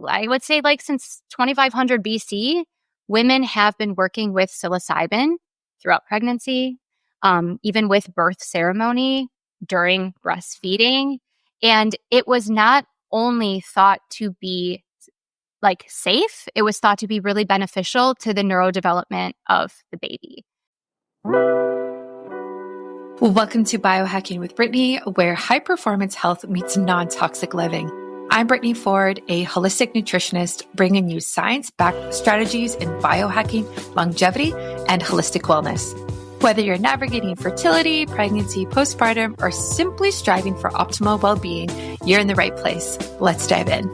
I would say like since 2500 BC, women have been working with psilocybin throughout pregnancy, even with birth ceremony, during breastfeeding. And it was not only thought to be like safe, it was thought to be really beneficial to the neurodevelopment of the baby. Welcome to Biohacking with Brittany, where high performance health meets non-toxic living. I'm Brittany Ford, a holistic nutritionist, bringing you science-backed strategies in biohacking, longevity, and holistic wellness. Whether you're navigating fertility, pregnancy, postpartum, or simply striving for optimal well-being, you're in the right place. Let's dive in.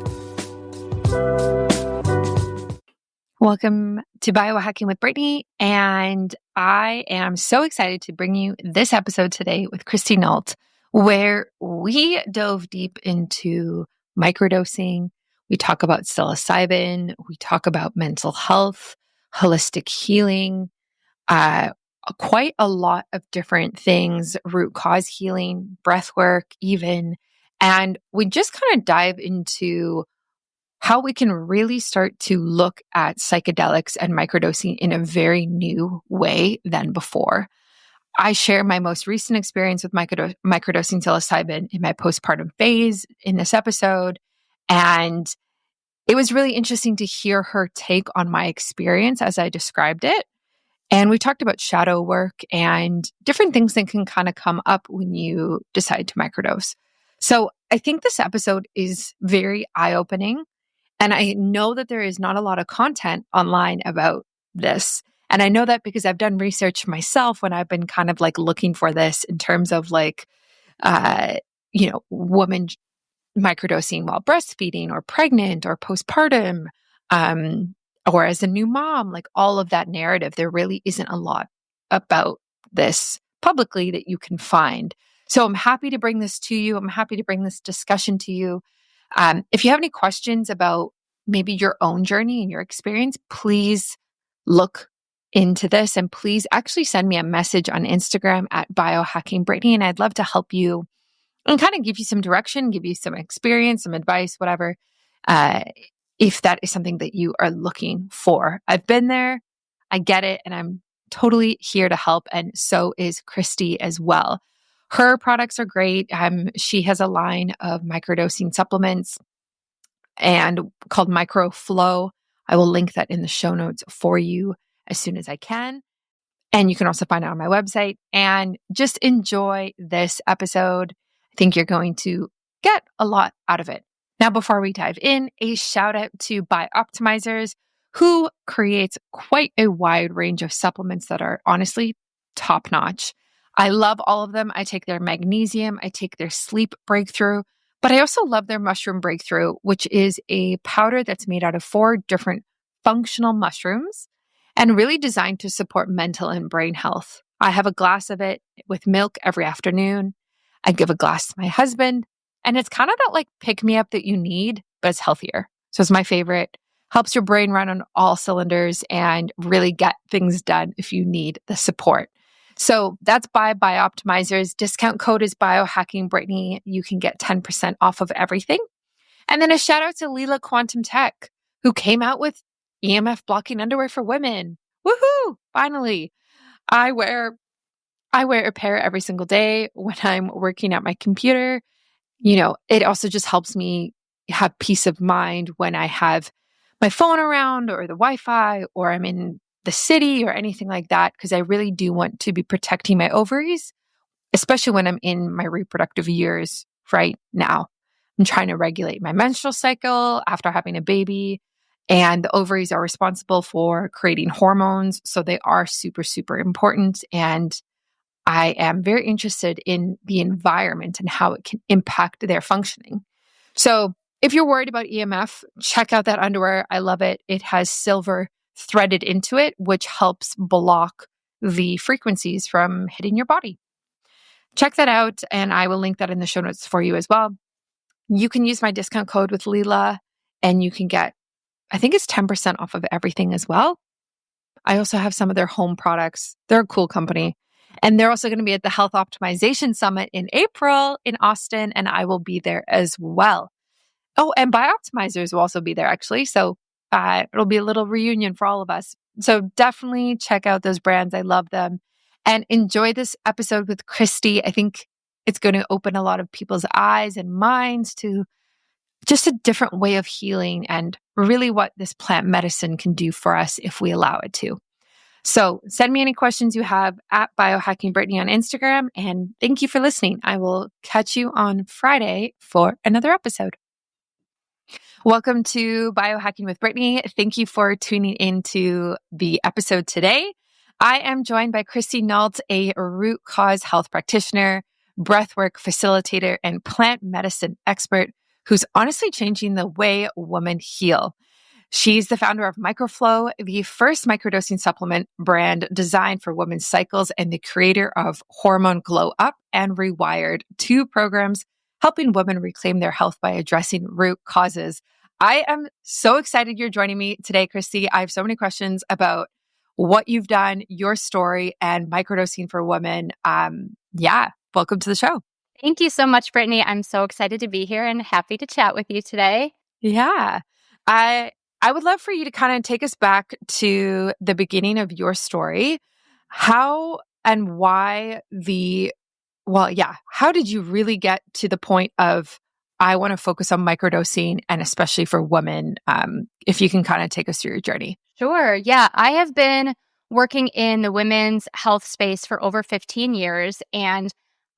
Welcome to Biohacking with Brittany, and I am so excited to bring you this episode today with Christy Nault, where we dove deep into microdosing. We talk about psilocybin, we talk about mental health, holistic healing, quite a lot of different things, root cause healing, breathwork even, and we just kind of dive into how we can really start to look at psychedelics and microdosing in a very new way than before. I share my most recent experience with microdosing psilocybin in my postpartum phase in this episode. And it was really interesting to hear her take on my experience as I described it. And we talked about shadow work and different things that can kind of come up when you decide to microdose. So I think this episode is very eye-opening. And I know that there is not a lot of content online about this. And I know that because I've done research myself when I've been kind of like looking for this in terms of like, women microdosing while breastfeeding or pregnant or postpartum, or as a new mom, like all of that narrative. There really isn't a lot about this publicly that you can find. So I'm happy to bring this to you. I'm happy to bring this discussion to you. If you have any questions about maybe your own journey and your experience, please look into this and please actually send me a message on Instagram at biohackingbrittany, and I'd love to help you and kind of give you some direction, give you some experience, some advice, whatever, if that is something that you are looking for. I've been there, I get it, and I'm totally here to help, and so is Christy as well. Her products are great. She has a line of microdosing supplements and called MicroFlow. I will link that in the show notes for you as soon as I can. And you can also find it on my website. And just enjoy this episode. I think you're going to get a lot out of it. Now, before we dive in, a shout out to Bioptimizers, who creates quite a wide range of supplements that are honestly top notch. I love all of them. I take their magnesium, I take their sleep breakthrough, but I also love their mushroom breakthrough, which is a powder that's made out of 4 different functional mushrooms and really designed to support mental and brain health. I have a glass of it with milk every afternoon. I give a glass to my husband, and it's kind of that like pick me up that you need, but it's healthier. So it's my favorite. Helps your brain run on all cylinders and really get things done if you need the support. So that's by Bioptimizers. Discount code is biohackingbrittany. You can get 10% off of everything. And then a shout out to Lila Quantum Tech, who came out with EMF blocking underwear for women. Woohoo! Finally. I wear a pair every single day when I'm working at my computer. You know, it also just helps me have peace of mind when I have my phone around or the Wi-Fi or I'm in the city or anything like that, because I really do want to be protecting my ovaries, especially when I'm in my reproductive years right now. I'm trying to regulate my menstrual cycle after having a baby, and the ovaries are responsible for creating hormones. So they are super, super important. And I am very interested in the environment and how it can impact their functioning. So if you're worried about EMF, check out that underwear. I love it. It has silver threaded into it, which helps block the frequencies from hitting your body. Check that out, and I will link that in the show notes for you as well. You can use my discount code with Lila, and you can get, I think it's 10% off of everything as well. I also have some of their home products. They're a cool company. And they're also going to be at the Health Optimization Summit in April in Austin, and I will be there as well. Oh, and Bioptimizers will also be there actually. So it'll be a little reunion for all of us. So definitely check out those brands. I love them. And enjoy this episode with Christy. I think it's going to open a lot of people's eyes and minds to just a different way of healing and really what this plant medicine can do for us if we allow it to. So send me any questions you have at biohackingbrittany on Instagram. And thank you for listening. I will catch you on Friday for another episode. Welcome to Biohacking with Brittany. Thank you for tuning into the episode today. I am joined by Christy Nault, a root cause health practitioner, breathwork facilitator, and plant medicine expert who's honestly changing the way women heal. She's the founder of Microflow, the first microdosing supplement brand designed for women's cycles, and the creator of Hormone Glow Up and Rewired, two programs helping women reclaim their health by addressing root causes. I am so excited you're joining me today, Christy. I have so many questions about what you've done, your story, and microdosing for women. Welcome to the show. Thank you so much, Brittany. I'm so excited to be here and happy to chat with you today. Yeah. I would love for you to kind of take us back to the beginning of your story. How and why how did you really get to the point of, I want to focus on microdosing and especially for women? If you can kind of take us through your journey. Sure. Yeah. I have been working in the women's health space for over 15 years, and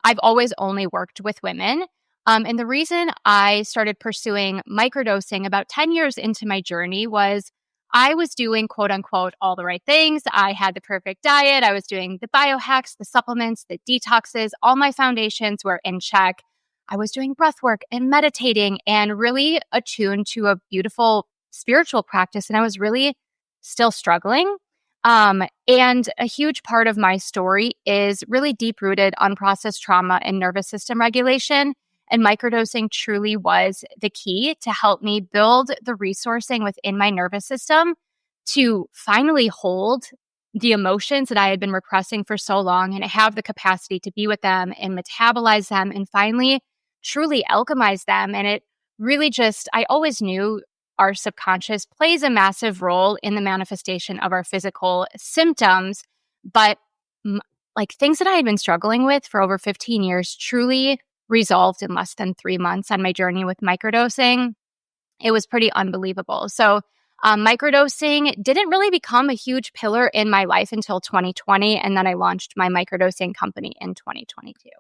I've always only worked with women. And the reason I started pursuing microdosing about 10 years into my journey was I was doing, quote unquote, all the right things. I had the perfect diet. I was doing the biohacks, the supplements, the detoxes. All my foundations were in check. I was doing breath work and meditating and really attuned to a beautiful spiritual practice. And I was really still struggling. And a huge part of my story is really deep-rooted unprocessed trauma and nervous system regulation. And microdosing truly was the key to help me build the resourcing within my nervous system to finally hold the emotions that I had been repressing for so long and have the capacity to be with them and metabolize them and finally truly alchemize them. And it really I always knew our subconscious plays a massive role in the manifestation of our physical symptoms, but things that I had been struggling with for over 15 years truly resolved in less than 3 months on my journey with microdosing. It was pretty unbelievable. So microdosing didn't really become a huge pillar in my life until 2020. And then I launched my microdosing company in 2022.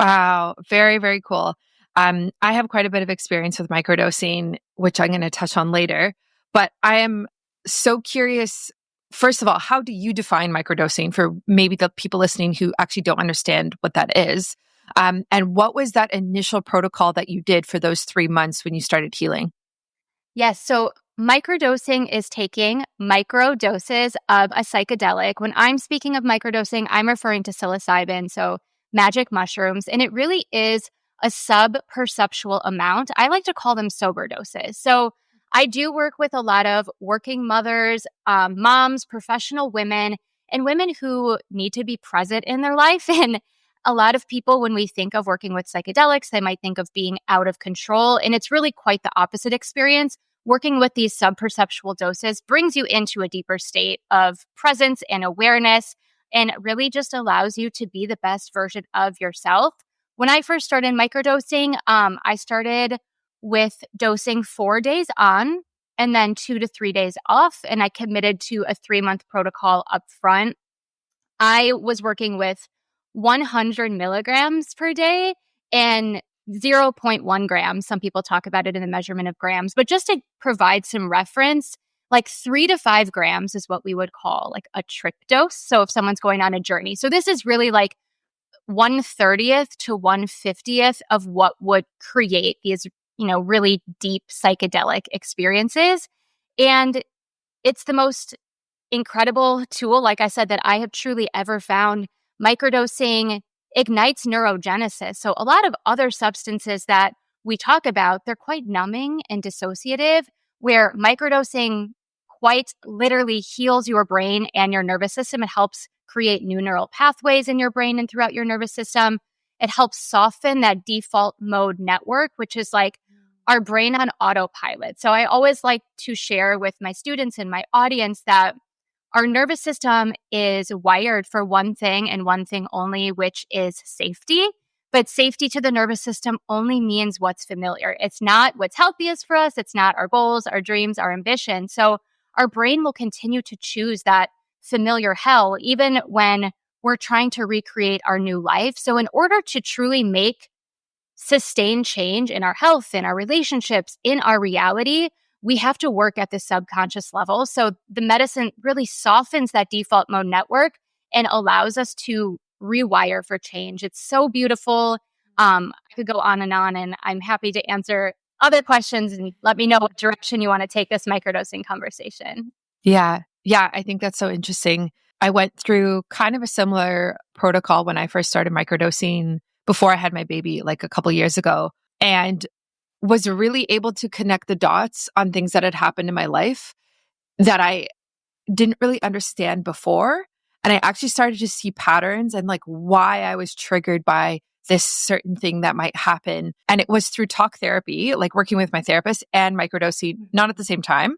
Wow. Very, very cool. I have quite a bit of experience with microdosing, which I'm going to touch on later. But I am so curious, first of all, how do you define microdosing for maybe the people listening who actually don't understand what that is? And what was that initial protocol that you did for those 3 months when you started healing? Yes. So microdosing is taking micro doses of a psychedelic. When I'm speaking of microdosing, I'm referring to psilocybin, so magic mushrooms. And it really is a sub-perceptual amount. I like to call them sober doses. So I do work with a lot of working mothers, moms, professional women, and women who need to be present in their life. And a lot of people, when we think of working with psychedelics, they might think of being out of control. And it's really quite the opposite experience. Working with these sub-perceptual doses brings you into a deeper state of presence and awareness and really just allows you to be the best version of yourself. When I first started microdosing, I started with dosing 4 days on and then 2 to 3 days off. And I committed to a 3-month protocol up front. I was working with 100 milligrams per day and 0.1 grams. Some people talk about it in the measurement of grams, but just to provide some reference, like 3 to 5 grams is what we would call like a trip dose. So if someone's going on a journey. So this is really like 1/30th to 1/50th of what would create these, really deep psychedelic experiences. And it's the most incredible tool, like I said, that I have truly ever found. Microdosing ignites neurogenesis. So a lot of other substances that we talk about, they're quite numbing and dissociative, where microdosing quite literally heals your brain and your nervous system. It helps create new neural pathways in your brain and throughout your nervous system. It helps soften that default mode network, which is like our brain on autopilot. So I always like to share with my students and my audience that our nervous system is wired for one thing and one thing only, which is safety. But safety to the nervous system only means what's familiar. It's not what's healthiest for us. It's not our goals, our dreams, our ambition. So our brain will continue to choose that familiar hell, even when we're trying to recreate our new life. So in order to truly make sustained change in our health, in our relationships, in our reality, we have to work at the subconscious level. So the medicine really softens that default mode network and allows us to rewire for change. It's so beautiful. I could go on, and I'm happy to answer other questions and let me know what direction you want to take this microdosing conversation. Yeah. Yeah. I think that's so interesting. I went through kind of a similar protocol when I first started microdosing before I had my baby, like a couple years ago, and was really able to connect the dots on things that had happened in my life that I didn't really understand before. And I actually started to see patterns and like why I was triggered by this certain thing that might happen. And it was through talk therapy, like working with my therapist and microdosing, not at the same time.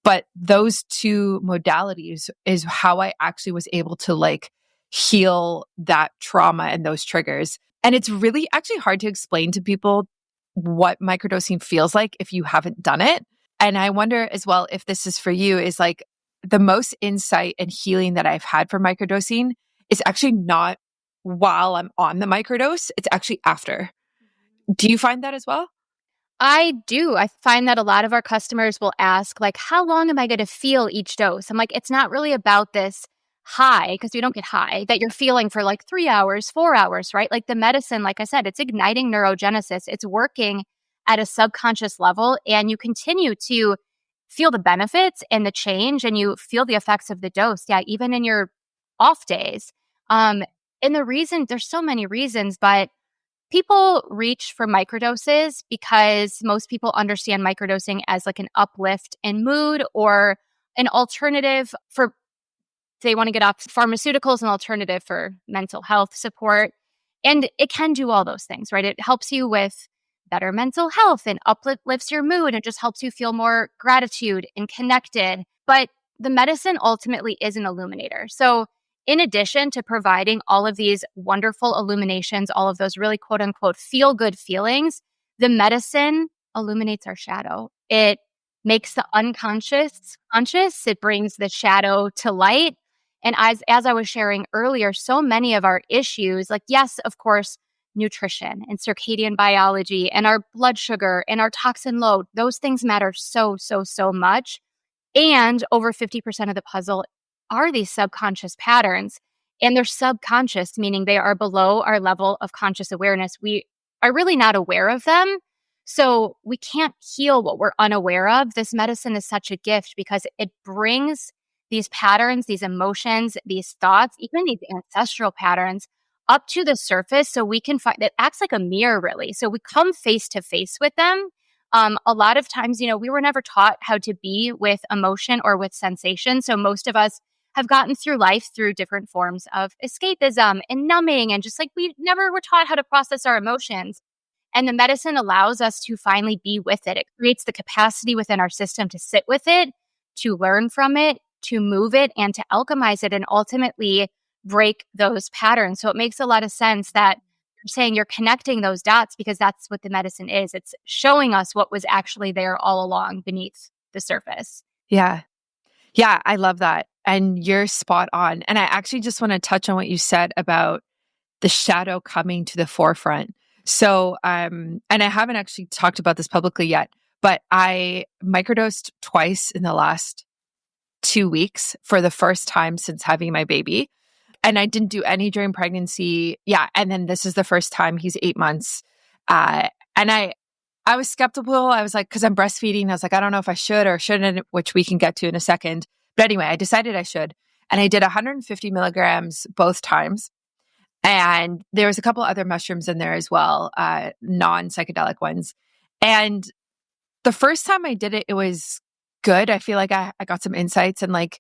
But those two modalities is how I actually was able to like heal that trauma and those triggers. And it's really actually hard to explain to people what microdosing feels like if you haven't done it. And I wonder as well if this is for you, is like the most insight and healing that I've had from microdosing is actually not while I'm on the microdose, it's actually after. Do you find that as well? I do. I find that a lot of our customers will ask, like, how long am I going to feel each dose? I'm like, it's not really about this high, because we don't get high, that you're feeling for like 3 hours, 4 hours, right? Like the medicine, like I said, it's igniting neurogenesis. It's working at a subconscious level, and you continue to feel the benefits and the change, and you feel the effects of the dose. Yeah, even in your off days. Um, and the reason, there's so many reasons, but people reach for microdoses because most people understand microdosing as like an uplift in mood or an alternative for, they want to get off pharmaceuticals, an alternative for mental health support. And it can do all those things, right? It helps you with better mental health and uplifts your mood and just helps you feel more gratitude and connected. But the medicine ultimately is an illuminator. So in addition to providing all of these wonderful illuminations, all of those really quote unquote feel good feelings, the medicine illuminates our shadow. It makes the unconscious conscious. It brings the shadow to light. And as I was sharing earlier, so many of our issues, like, yes, of course, nutrition and circadian biology and our blood sugar and our toxin load, those things matter so, so, so much. And over 50% of the puzzle are these subconscious patterns. And they're subconscious, meaning they are below our level of conscious awareness. We are really not aware of them. So we can't heal what we're unaware of. This medicine is such a gift because it brings these patterns, these emotions, these thoughts, even these ancestral patterns up to the surface so we can find, it acts like a mirror, really. So we come face to face with them. A lot of times, we were never taught how to be with emotion or with sensation. So most of us have gotten through life through different forms of escapism and numbing, and just like we never were taught how to process our emotions. And the medicine allows us to finally be with it. It creates the capacity within our system to sit with it, to learn from it, to move it, and to alchemize it, and ultimately break those patterns. So it makes a lot of sense that you're saying you're connecting those dots, because that's what the medicine is. It's showing us what was actually there all along beneath the surface. Yeah. Yeah, I love that. And you're spot on. And I actually just want to touch on what you said about the shadow coming to the forefront. So, and I haven't actually talked about this publicly yet, but I microdosed twice in the last 2 weeks for the first time since having my baby. And I didn't do any during pregnancy. Yeah. And then this is the first time. He's 8 months. And I was skeptical. I was like, because I'm breastfeeding, I was like, I don't know if I should or shouldn't, which we can get to in a second. But anyway, I decided I should. And I did 150 milligrams both times. And there was a couple other mushrooms in there as well, non-psychedelic ones. And the first time I did it, it was good. I feel like I got some insights, and like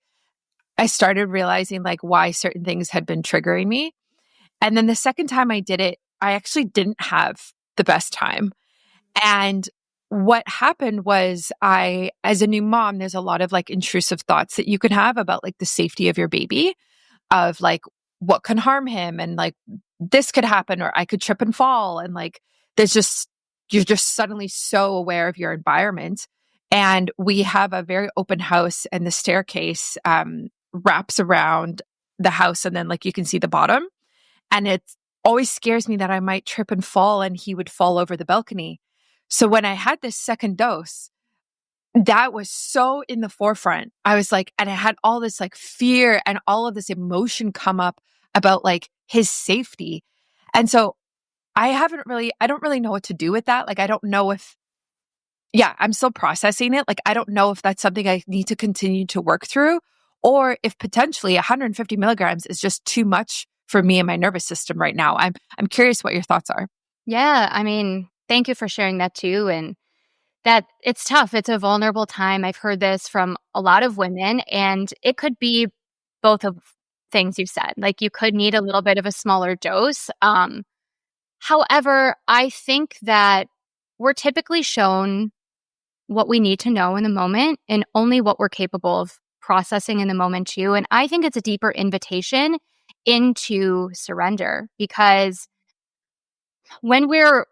I started realizing like why certain things had been triggering me. And then the second time I did it, I actually didn't have the best time. And what happened was as a new mom, there's a lot of like intrusive thoughts that you can have about like the safety of your baby, of like what can harm him, and like this could happen, or I could trip and fall. And like, you're just suddenly so aware of your environment. And we have a very open house, and the staircase wraps around the house, and then like you can see the bottom. And it always scares me that I might trip and fall and he would fall over the balcony. So when I had this second dose, that was so in the forefront. I was like, and I had all this like fear and all of this emotion come up about like his safety. And so I don't really know what to do with that. Like, I don't know if, yeah, I'm still processing it. Like, I don't know if that's something I need to continue to work through, or if potentially 150 milligrams is just too much for me and my nervous system right now. I'm curious what your thoughts are. Yeah, I mean, thank you for sharing that too. And that it's tough. It's a vulnerable time. I've heard this from a lot of women, and it could be both of things you said. Like you could need a little bit of a smaller dose. However, I think that we're typically shown what we need to know in the moment and only what we're capable of processing in the moment too. And I think it's a deeper invitation into surrender, because when we're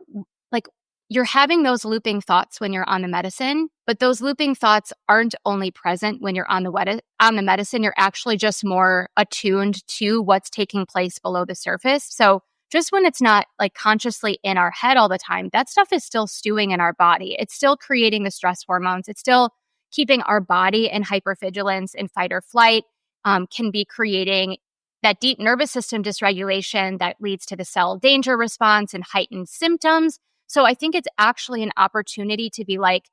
like, you're having those looping thoughts when you're on the medicine, but those looping thoughts aren't only present when you're on the medicine. You're actually just more attuned to what's taking place below the surface. So just when it's not like consciously in our head all the time, that stuff is still stewing in our body. It's still creating the stress hormones. It's still keeping our body in hypervigilance and fight or flight. Can be creating that deep nervous system dysregulation that leads to the cell danger response and heightened symptoms. So I think it's actually an opportunity to be like,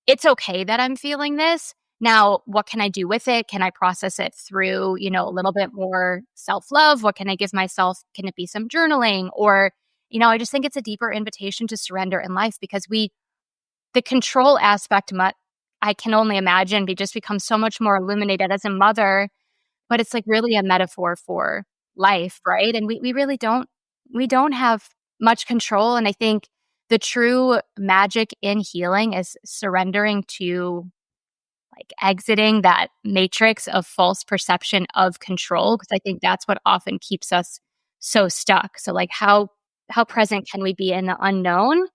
it's okay that I'm feeling this. Now, what can I do with it? Can I process it through, a little bit more self-love? What can I give myself? Can it be some journaling? Or, I just think it's a deeper invitation to surrender in life, because the control aspect, I can only imagine, just becomes so much more illuminated as a mother, but it's like really a metaphor for life, right? And we really don't have much control. And I think the true magic in healing is surrendering to like exiting that matrix of false perception of control, because I think that's what often keeps us so stuck. So like how present can we be in the unknown?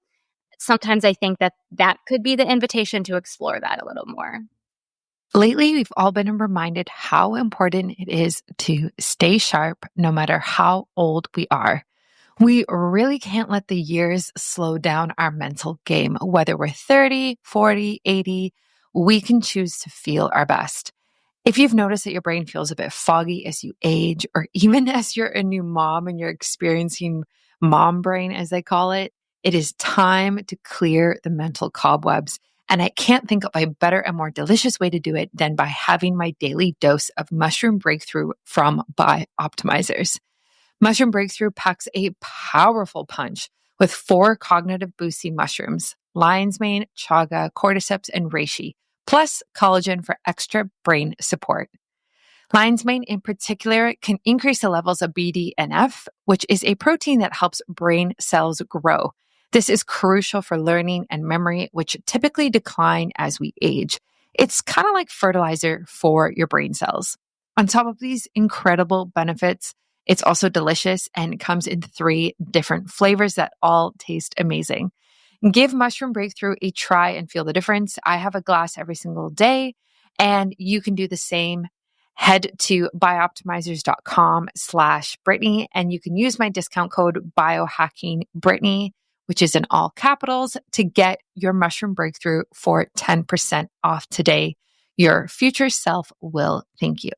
Sometimes I think that could be the invitation to explore that a little more. Lately, we've all been reminded how important it is to stay sharp no matter how old we are. We really can't let the years slow down our mental game. Whether we're 30, 40, 80, we can choose to feel our best. If you've noticed that your brain feels a bit foggy as you age, or even as you're a new mom and you're experiencing mom brain, as they call it is time to clear the mental cobwebs. And I can't think of a better and more delicious way to do it than by having my daily dose of Mushroom Breakthrough from Bioptimizers. Mushroom Breakthrough packs a powerful punch with 4 cognitive boosting mushrooms: lion's mane, chaga, cordyceps, and reishi, plus collagen for extra brain support. Lion's mane in particular can increase the levels of BDNF, which is a protein that helps brain cells grow. This is crucial for learning and memory, which typically decline as we age. It's kind of like fertilizer for your brain cells. On top of these incredible benefits, it's also delicious and comes in 3 different flavors that all taste amazing. Give Mushroom Breakthrough a try and feel the difference. I have a glass every single day, and you can do the same. Head to bioptimizers.com/Brittany, and you can use my discount code biohackingbrittany, which is in all capitals, to get your Mushroom Breakthrough for 10% off today. Your future self will thank you.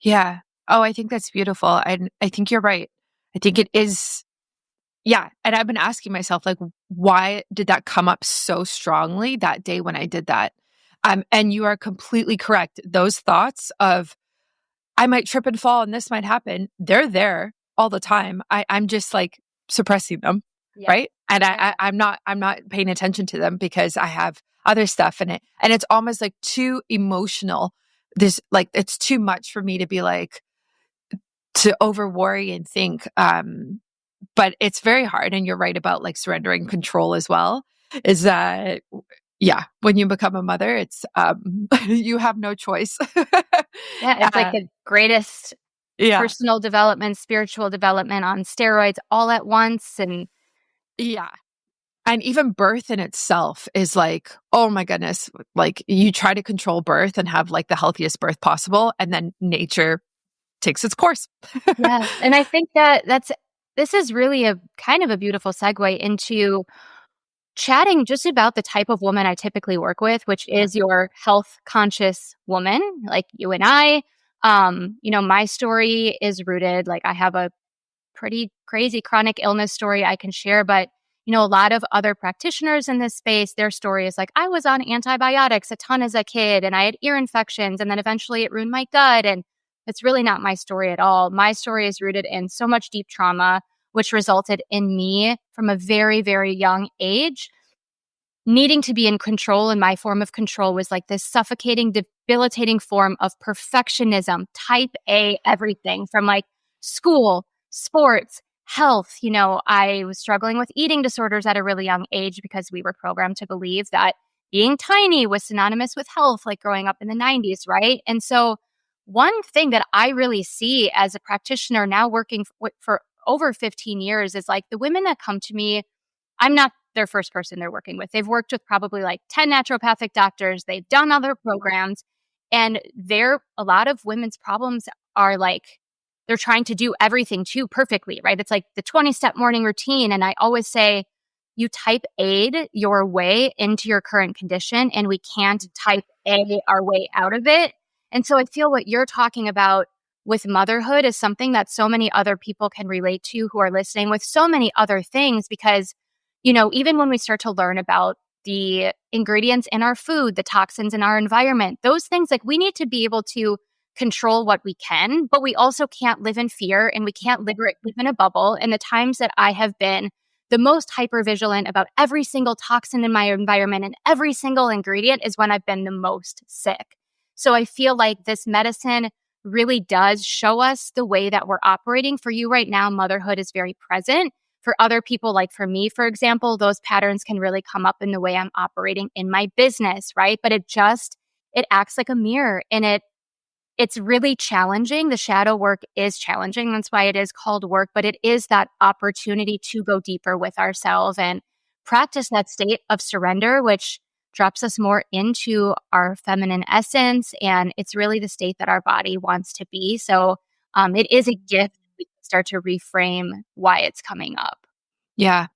Yeah. Oh, I think that's beautiful. I think you're right. I think it is. Yeah. And I've been asking myself, like, why did that come up so strongly that day when I did that? And you are completely correct. Those thoughts of, I might trip and fall and this might happen, they're there all the time. I'm just like suppressing them. Yeah. Right. And I'm not paying attention to them because I have other stuff in it. And it's almost like too emotional. It's too much for me to be like, to over worry and think. But it's very hard. And you're right about like surrendering control as well. is that, yeah, when you become a mother, it's, you have no choice. Yeah, it's like Uh, the greatest yeah. personal development, spiritual development on steroids all at once. And Yeah. And even birth in itself is like, oh my goodness, like you try to control birth and have like the healthiest birth possible, and then nature takes its course. yes, and I think that this is really a kind of a beautiful segue into chatting just about the type of woman I typically work with, which Yeah. is your health conscious woman like you and I. My story is rooted, like I have a pretty crazy chronic illness story I can share, but a lot of other practitioners in this space, their story is like, I was on antibiotics a ton as a kid and I had ear infections and then eventually it ruined my gut. And it's really not my story at all. My story is rooted in so much deep trauma, which resulted in me from a very, very young age needing to be in control. And my form of control was like this suffocating, debilitating form of perfectionism, type A, everything from like school, sports, health. I was struggling with eating disorders at a really young age because we were programmed to believe that being tiny was synonymous with health, like growing up in the 90s, right? And so, one thing that I really see as a practitioner now working for over 15 years is like the women that come to me, I'm not their first person they're working with. They've worked with probably like 10 naturopathic doctors. They've done other programs. And a lot of women's problems are like they're trying to do everything too perfectly, right? It's like the 20-step morning routine. And I always say, you type aid your way into your current condition, and we can't type A our way out of it. And so I feel what you're talking about with motherhood is something that so many other people can relate to who are listening with so many other things because even when we start to learn about the ingredients in our food, the toxins in our environment, those things, like we need to be able to control what we can, but we also can't live in fear and we can't live in a bubble. And the times that I have been the most hyper vigilant about every single toxin in my environment and every single ingredient is when I've been the most sick. So I feel like this medicine really does show us the way that we're operating. For you right now, motherhood is very present. For other people, like for me, for example, those patterns can really come up in the way I'm operating in my business, right? But it acts like a mirror and it's really challenging. The shadow work is challenging. That's why it is called work, but it is that opportunity to go deeper with ourselves and practice that state of surrender, which drops us more into our feminine essence. And it's really the state that our body wants to be. So it is a gift. We can start to reframe why it's coming up. Yeah.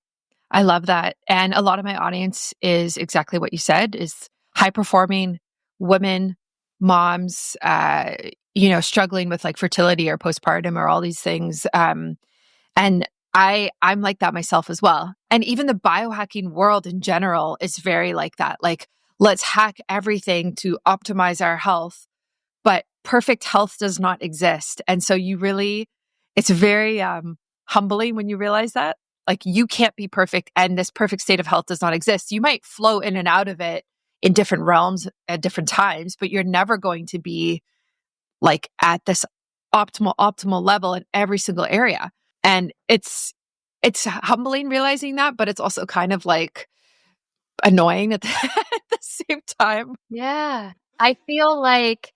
I love that. And a lot of my audience is exactly what you said, is high performing women, moms, struggling with like fertility or postpartum or all these things. And I'm like that myself as well. And even the biohacking world in general is very like that. Like, let's hack everything to optimize our health, but perfect health does not exist. And so it's very humbling when you realize that. Like, you can't be perfect and this perfect state of health does not exist. You might flow in and out of it in different realms at different times, but you're never going to be like at this optimal level in every single area. And it's humbling realizing that, but it's also kind of like annoying at at the same time. Yeah. I feel like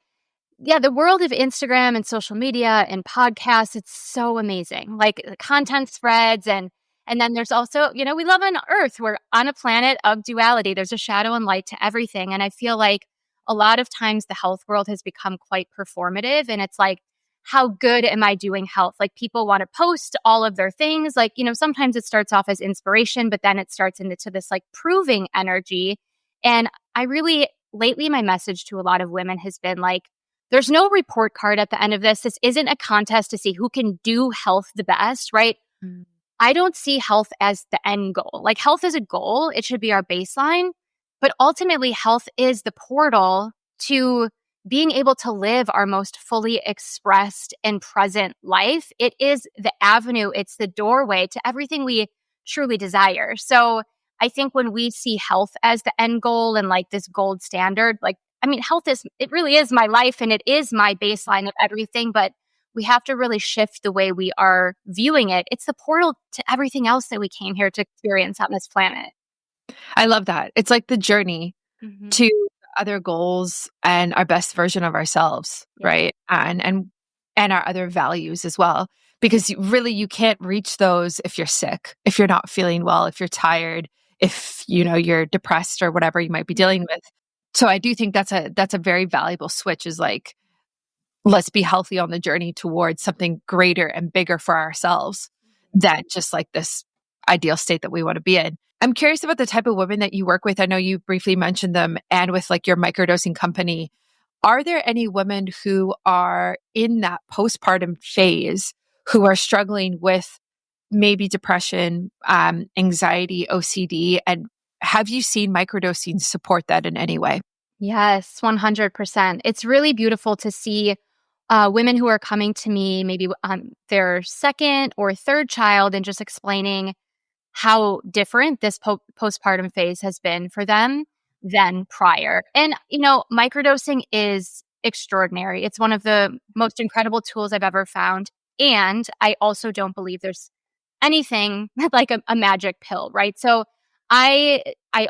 the world of Instagram and social media and podcasts, it's so amazing. Like the content spreads and then there's also, we live on Earth. We're on a planet of duality. There's a shadow and light to everything. And I feel like a lot of times the health world has become quite performative. And it's like, how good am I doing health? Like people want to post all of their things. Like, sometimes it starts off as inspiration, but then it starts into this like proving energy. And I really, lately, my message to a lot of women has been like, there's no report card at the end of this. This isn't a contest to see who can do health the best, right? Mm. I don't see health as the end goal. Like health is a goal. It should be our baseline. But ultimately, health is the portal to being able to live our most fully expressed and present life. It is the avenue, it's the doorway to everything we truly desire. So I think when we see health as the end goal and like this gold standard, like, I mean, it really is my life and it is my baseline of everything, but we have to really shift the way we are viewing it. It's the portal to everything else that we came here to experience on this planet. I love that. It's like the journey Hmm. to other goals and our best version of ourselves, Yeah. right? And our other values as well. Because really you can't reach those if you're sick, if you're not feeling well, if you're tired, if you're depressed or whatever you might be dealing with. So I do think that's a very valuable switch, is like, let's be healthy on the journey towards something greater and bigger for ourselves than just like this ideal state that we want to be in. I'm curious about the type of women that you work with. I know you briefly mentioned them, and with like your microdosing company. Are there any women who are in that postpartum phase who are struggling with maybe depression, anxiety, OCD? And have you seen microdosing support that in any way? Yes, 100%. It's really beautiful to see women who are coming to me maybe on their second or third child and just explaining how different this postpartum phase has been for them than prior. And, microdosing is extraordinary. It's one of the most incredible tools I've ever found. And I also don't believe there's anything like a magic pill, right? So I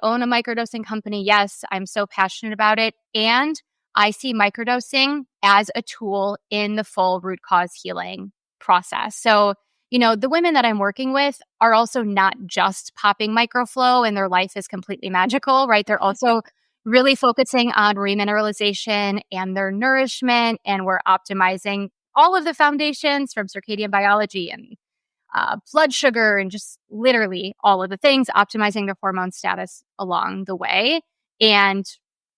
own a microdosing company. Yes, I'm so passionate about it. And I see microdosing as a tool in the full root cause healing process. So, the women that I'm working with are also not just popping microflow and their life is completely magical, right? They're also really focusing on remineralization and their nourishment. And we're optimizing all of the foundations from circadian biology and blood sugar and just literally all of the things, optimizing their hormone status along the way. And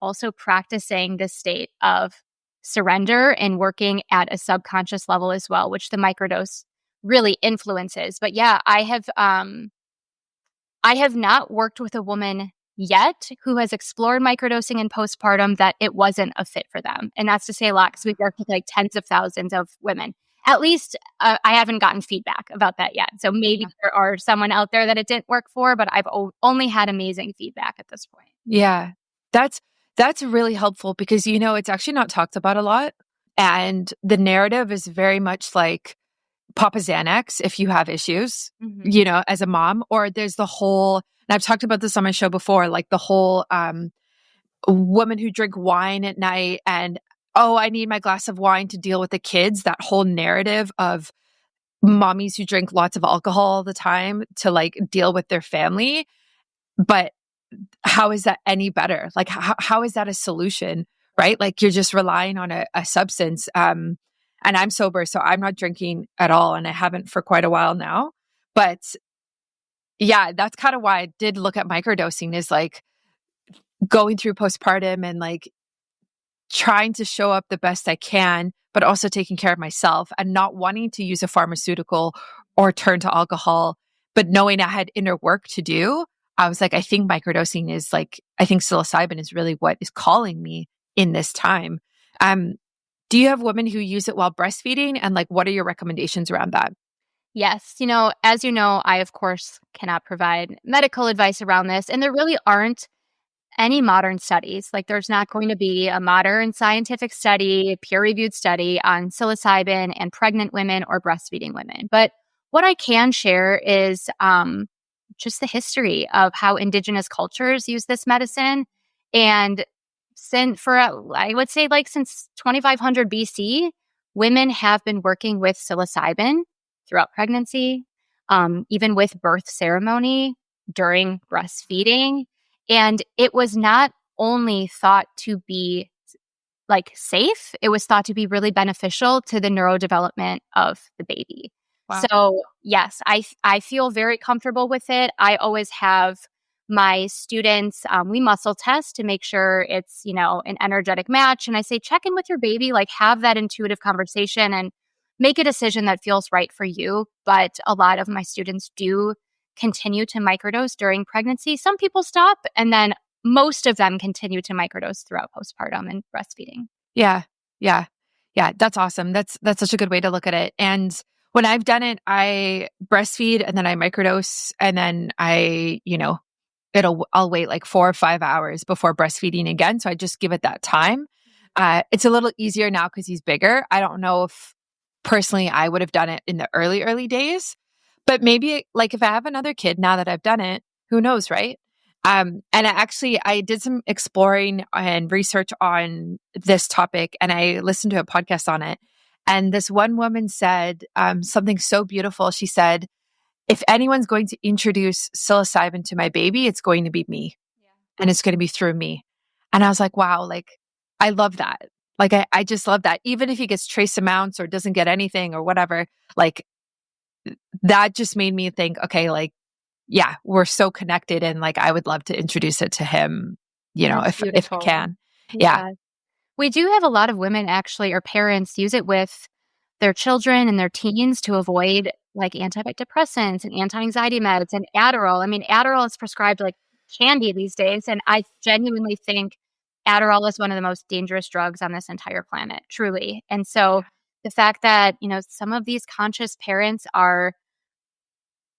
also practicing this state of surrender and working at a subconscious level as well, which the microdose really influences. But yeah, I have not worked with a woman yet who has explored microdosing in postpartum that it wasn't a fit for them. And that's to say a lot because we've worked with like tens of thousands of women. At least I haven't gotten feedback about that yet. So maybe there are someone out there that it didn't work for, but I've only had amazing feedback at this point. Yeah. That's that's really helpful because it's actually not talked about a lot. And the narrative is very much like Papa Xanax if you have issues, Hmm. as a mom. Or there's the whole, and I've talked about this on my show before, like the whole women who drink wine at night and, oh, I need my glass of wine to deal with the kids. That whole narrative of mommies who drink lots of alcohol all the time to like deal with their family. But how is that any better? Like, how is that a solution? Right? Like you're just relying on a substance. And I'm sober, so I'm not drinking at all. And I haven't for quite a while now. But yeah, that's kind of why I did look at microdosing, is like going through postpartum and like trying to show up the best I can, but also taking care of myself and not wanting to use a pharmaceutical or turn to alcohol, but knowing I had inner work to do. I was like, I think microdosing is like, I think psilocybin is really what is calling me in this time. Um, do you have women who use it while breastfeeding? And like, what are your recommendations around that? Yes. As you know, I, of course, cannot provide medical advice around this. And there really aren't any modern studies. Like, there's not going to be a modern scientific study, peer reviewed study on psilocybin and pregnant women or breastfeeding women. But what I can share is just the history of how indigenous cultures use this medicine. And I would say, like, since 2500 BC, women have been working with psilocybin throughout pregnancy, even with birth ceremony, during breastfeeding. And it was not only thought to be like safe, it was thought to be really beneficial to the neurodevelopment of the baby. Wow. So, yes, I feel very comfortable with it. I always have my students, we muscle test to make sure it's, an energetic match. And I say, check in with your baby, like have that intuitive conversation and make a decision that feels right for you. But a lot of my students do continue to microdose during pregnancy. Some people stop, and then most of them continue to microdose throughout postpartum and breastfeeding. Yeah. Yeah. Yeah. That's awesome. That's such a good way to look at it. And when I've done it, I breastfeed and then I microdose and then I'll wait like 4 or 5 hours before breastfeeding again. So I just give it that time. It's a little easier now because he's bigger. I don't know if personally I would have done it in the early days, but maybe like if I have another kid now that I've done it, who knows, right? I did some exploring and research on this topic, and I listened to a podcast on it. And this one woman said something so beautiful. She said, if anyone's going to introduce psilocybin to my baby, it's going to be me, and it's going to be through me. And I was like, wow, like, I love that. Like, I just love that. Even if he gets trace amounts or doesn't get anything or whatever, like, that just made me think, okay, like, yeah, we're so connected, and like, I would love to introduce it to him, That's if I beautiful. can. Yeah. Yeah. We do have a lot of women actually, or parents use it with their children and their teens to avoid like antidepressants and anti-anxiety meds and Adderall. I mean, Adderall is prescribed like candy these days. And I genuinely think Adderall is one of the most dangerous drugs on this entire planet, truly. And so the fact that, some of these conscious parents are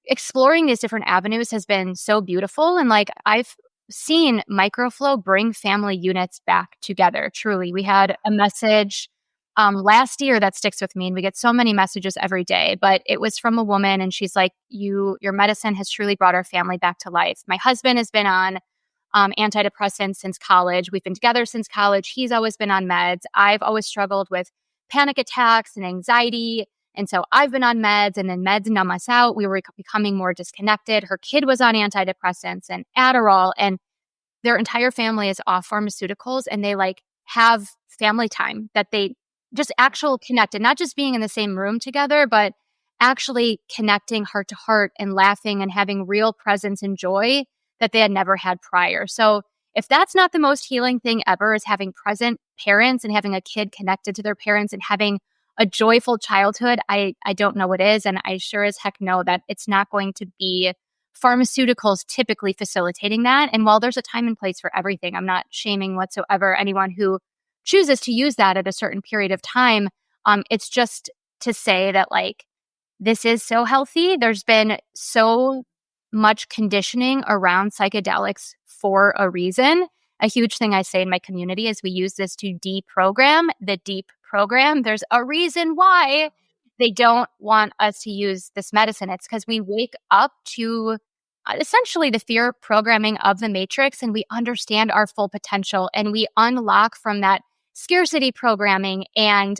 exploring these different avenues has been so beautiful. And like I've seen microflow bring family units back together. Truly, we had a message last year that sticks with me, and we get so many messages every day. But it was from a woman, and she's like, your medicine has truly brought our family back to life. My husband has been on antidepressants since college. We've been together since college. He's always been on meds. I've always struggled with panic attacks and anxiety. And so I've been on meds, and then meds numb us out. We were becoming more disconnected. Her kid was on antidepressants and Adderall, and their entire family is off pharmaceuticals, and they like have family time that they just actual connected, not just being in the same room together, but actually connecting heart to heart and laughing and having real presence and joy that they had never had prior. So if that's not the most healing thing ever, is having present parents and having a kid connected to their parents and having a joyful childhood, I don't know what is. And I sure as heck know that it's not going to be pharmaceuticals typically facilitating that. And while there's a time and place for everything, I'm not shaming whatsoever anyone who chooses to use that at a certain period of time. It's just to say that like, this is so healthy. There's been so much conditioning around psychedelics for a reason. A huge thing I say in my community is we use this to deprogram the deep program. There's a reason why they don't want us to use this medicine. It's because we wake up to essentially the fear programming of the matrix, and we understand our full potential, and we unlock from that scarcity programming and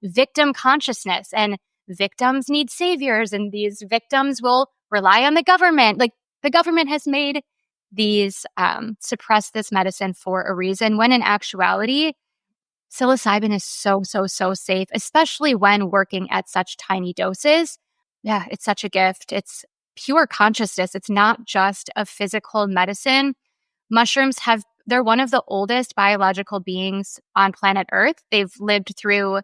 victim consciousness. And victims need saviors, and these victims will rely on the government. Like the government has made these suppress this medicine for a reason, when in actuality, psilocybin is so, so, so safe, especially when working at such tiny doses. Yeah, it's such a gift. It's pure consciousness. It's not just a physical medicine. They're one of the oldest biological beings on planet Earth. They've lived through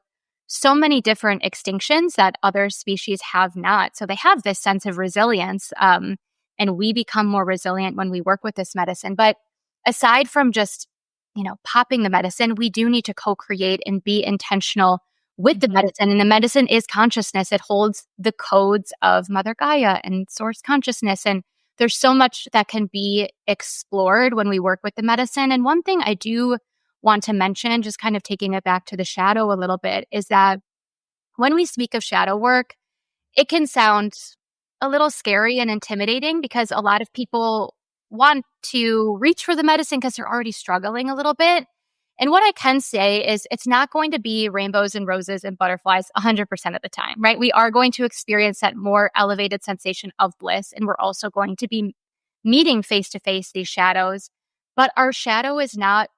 so many different extinctions that other species have not. So they have this sense of resilience. And we become more resilient when we work with this medicine. But aside from just, popping the medicine, we do need to co-create and be intentional with the medicine. And the medicine is consciousness. It holds the codes of Mother Gaia and source consciousness. And there's so much that can be explored when we work with the medicine. And one thing I do want to mention, just kind of taking it back to the shadow a little bit, is that when we speak of shadow work, it can sound a little scary and intimidating because a lot of people want to reach for the medicine because they're already struggling a little bit. And what I can say is it's not going to be rainbows and roses and butterflies 100% of the time, right? We are going to experience that more elevated sensation of bliss. And we're also going to be meeting face to face these shadows. But our shadow is not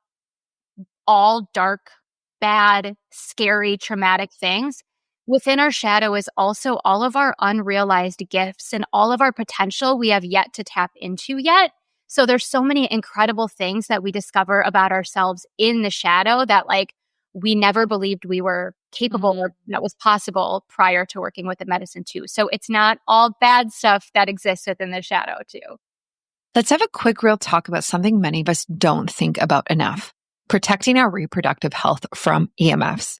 all dark, bad, scary, traumatic things. Within our shadow is also all of our unrealized gifts and all of our potential we have yet to tap into yet. So there's so many incredible things that we discover about ourselves in the shadow that like we never believed we were capable or that was possible prior to working with the medicine too. So it's not all bad stuff that exists within the shadow too. Let's have a quick real talk about something many of us don't think about enough: protecting our reproductive health from EMFs.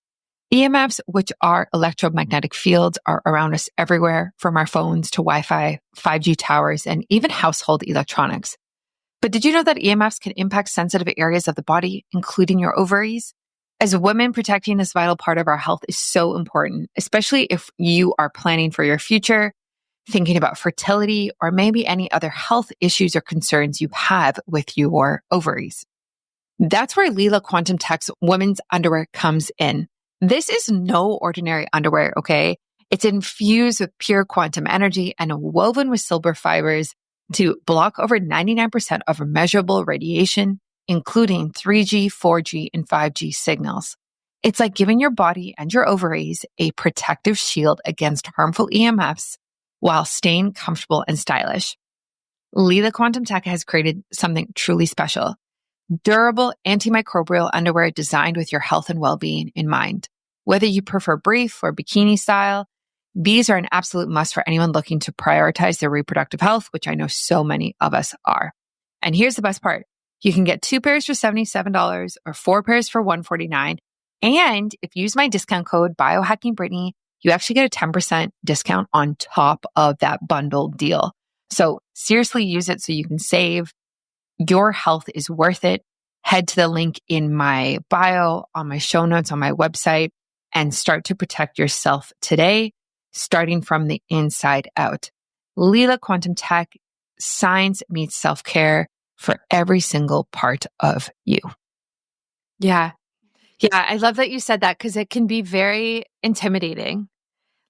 EMFs, which are electromagnetic fields, are around us everywhere, from our phones to Wi-Fi, 5G towers, and even household electronics. But did you know that EMFs can impact sensitive areas of the body, including your ovaries? As women, protecting this vital part of our health is so important, especially if you are planning for your future, thinking about fertility, or maybe any other health issues or concerns you have with your ovaries. That's where Leela Quantum Tech's women's underwear comes in. This is no ordinary underwear, okay? It's infused with pure quantum energy and woven with silver fibers to block over 99% of measurable radiation, including 3G, 4G, and 5G signals. It's like giving your body and your ovaries a protective shield against harmful EMFs while staying comfortable and stylish. Leela Quantum Tech has created something truly special. Durable antimicrobial underwear designed with your health and well-being in mind. Whether you prefer brief or bikini style, these are an absolute must for anyone looking to prioritize their reproductive health, which I know so many of us are. And here's the best part. You can get 2 pairs for $77 or 4 pairs for $149. And if you use my discount code biohackingbrittany, you actually get a 10% discount on top of that bundle deal. So seriously use it so you can save. Your health is worth it. Head to the link in my bio, on my show notes, on my website, and start to protect yourself today, starting from the inside out. Leela Quantum Tech, science meets self-care for every single part of you. Yeah. Yeah. I love that you said that because it can be very intimidating.